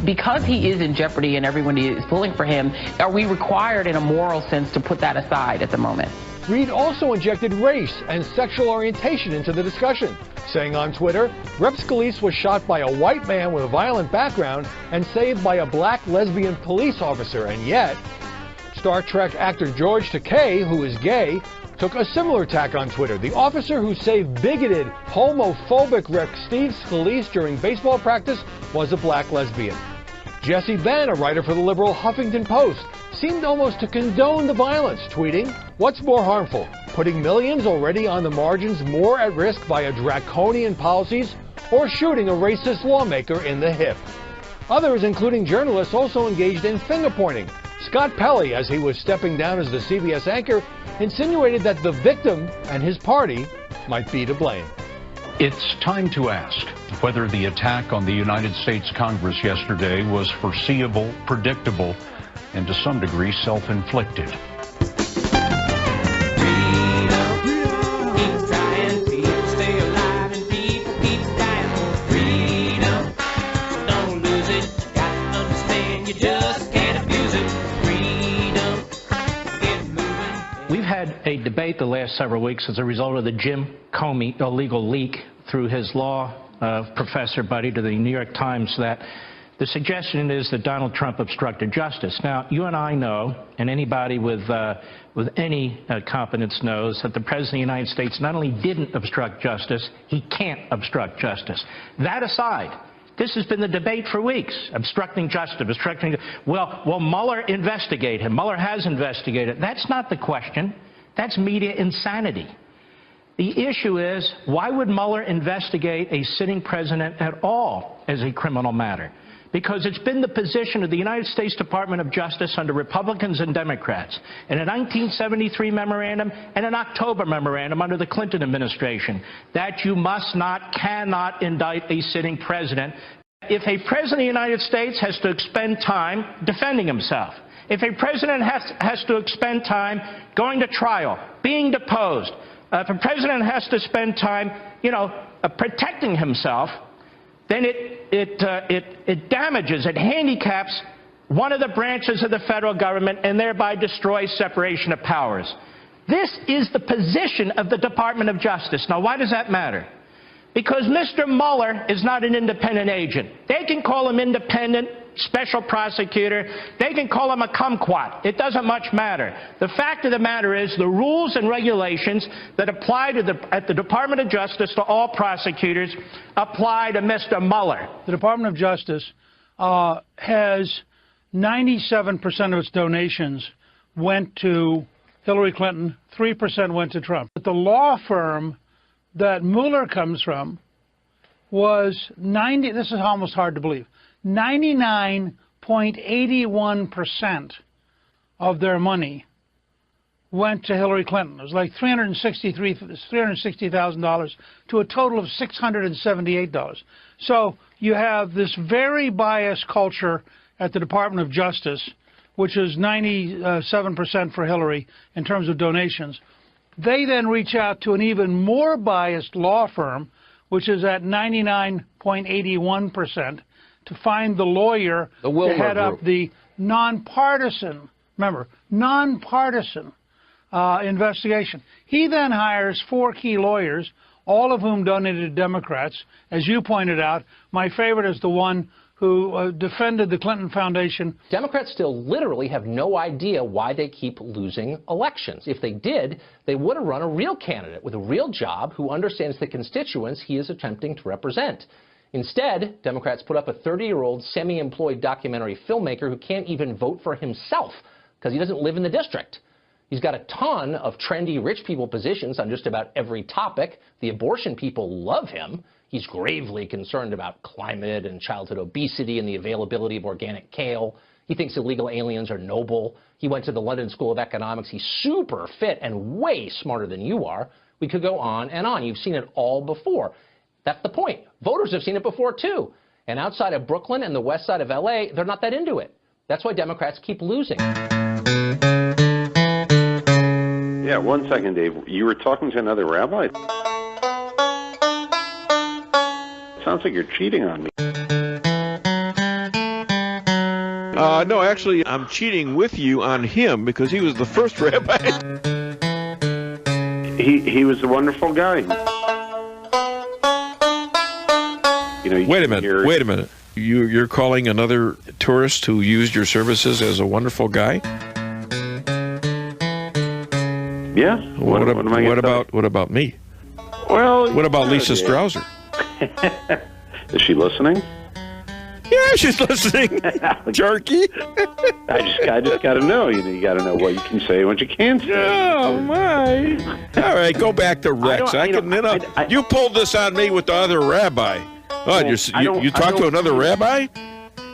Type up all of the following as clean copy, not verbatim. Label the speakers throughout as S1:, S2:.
S1: because he is in jeopardy and everyone is pulling for him, are we required in a moral sense to put that aside at the moment?
S2: Reid also injected race and sexual orientation into the discussion, saying on Twitter, Rep. Scalise was shot by a white man with a violent background and saved by a black lesbian police officer, and yet Star Trek actor George Takei, who is gay, took a similar tack on Twitter. The officer who saved bigoted, homophobic Rep. Steve Scalise during baseball practice was a black lesbian. Jesse Benn, a writer for the liberal Huffington Post, seemed almost to condone the violence, tweeting, "What's more harmful, putting millions already on the margins more at risk via draconian policies, or shooting a racist lawmaker in the hip?" Others, including journalists, also engaged in finger-pointing. Scott Pelley, as he was stepping down as the CBS anchor, insinuated that the victim and his party might be to blame.
S3: It's time to ask whether the attack on the United States Congress yesterday was foreseeable, predictable, and to some degree self-inflicted.
S4: We've had a debate the last several weeks as a result of the Jim Comey illegal leak through his law professor buddy to the New York Times that the suggestion is that Donald Trump obstructed justice. Now, you and I know, and anybody with any competence knows, that the President of the United States not only didn't obstruct justice, he can't obstruct justice. That aside, this has been the debate for weeks, obstructing justice, will Mueller investigate him? Mueller has investigated. That's not the question. That's media insanity. The issue is, why would Mueller investigate a sitting president at all as a criminal matter? Because it's been the position of the United States Department of Justice under Republicans and Democrats in a 1973 memorandum and an October memorandum under the Clinton administration that you must not, cannot indict a sitting president. If a president of the United States has to expend time defending himself, if a president has to expend time going to trial, being deposed, if a president has to spend time, protecting himself, then it damages, it handicaps one of the branches of the federal government and thereby destroys separation of powers. This is the position of the Department of Justice. Now, why does that matter? Because Mr. Mueller is not an independent agent. They can call him independent, special prosecutor. They can call him a kumquat. It doesn't much matter. The fact of the matter is the rules and regulations that apply at the Department of Justice to all prosecutors apply to Mr. Mueller.
S5: The Department of Justice has 97% of its donations went to Hillary Clinton, 3% went to Trump. But the law firm that Mueller comes from was this is almost hard to believe, 99.81% of their money went to Hillary Clinton. It was like $360,000 to a total of $678. So you have this very biased culture at the Department of Justice, which is 97% for Hillary in terms of donations. They then reach out to an even more biased law firm, which is at 99.81%, to find the lawyer to head up the nonpartisan, remember, nonpartisan investigation. He then hires 4 key lawyers, all of whom donated to Democrats. As you pointed out, my favorite is the one who defended the Clinton Foundation.
S6: Democrats still literally have no idea why they keep losing elections. If they did, they would have run a real candidate with a real job who understands the constituents he is attempting to represent. Instead, Democrats put up a 30-year-old semi-employed documentary filmmaker who can't even vote for himself because he doesn't live in the district. He's got a ton of trendy rich people positions on just about every topic. The abortion people love him. He's gravely concerned about climate and childhood obesity and the availability of organic kale. He thinks illegal aliens are noble. He went to the London School of Economics. He's super fit and way smarter than you are. We could go on and on. You've seen it all before. That's the point. Voters have seen it before, too. And outside of Brooklyn and the west side of L.A., they're not that into it. That's why Democrats keep losing.
S7: Yeah, 1 second, Dave. You were talking to another rabbi? Sounds like you're cheating on me.
S8: No, actually, I'm cheating with you on him because he was the first rabbi.
S7: He was a wonderful guy. You know,
S8: wait a minute. You're calling another tourist who used your services as a wonderful guy?
S7: Yeah. What
S8: about me?
S7: Well,
S8: what about Lisa Strouser?
S7: Is she listening?
S8: Yeah, she's listening. Jerky.
S7: I just got to know. You got to know what you can say and what you can't say.
S8: Oh my! All right, go back to Rex. You pulled this on me with the other rabbi. Oh, you talked to another rabbi?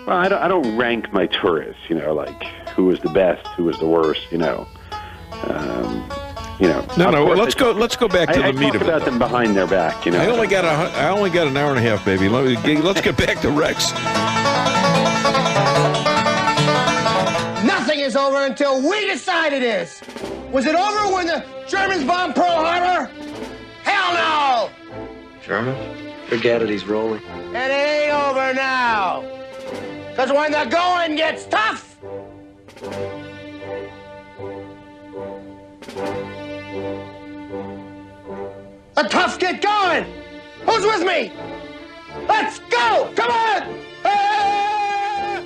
S7: Well, I don't rank my tourists. You know, like who was the best, who was the worst. You know.
S8: No. Let's go back to the meat of it.
S7: I talk about them behind their back. You know.
S8: I only got an hour and a half, baby. Let's get back to Rex.
S9: Nothing is over until we decide it is. Was it over when the Germans bombed Pearl Harbor? Hell no!
S10: Germans? Forget it. He's rolling.
S9: It ain't over now. Because when the going gets tough, the tough get going. Who's with me? Let's go! Come on! Ah!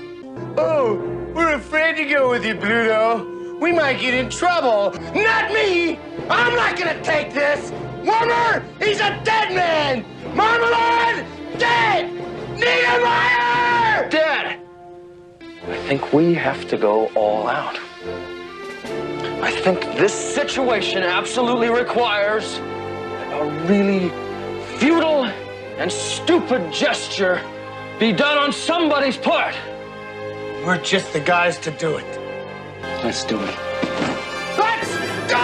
S9: Oh, we're afraid to go with you, Pluto. We might get in trouble. Not me! I'm not gonna take this! Warmer, he's a dead man! Marmalade, dead! Niedermeyer!
S10: Dad! I think we have to go all out. I think this situation absolutely requires a really futile and stupid gesture be done on somebody's part.
S9: We're just the guys to do it.
S10: Let's do it.
S9: Let's go!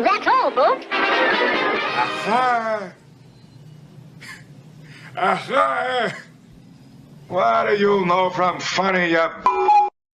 S11: That's all, folks.
S12: Aha! Aha! What do you know from funny, you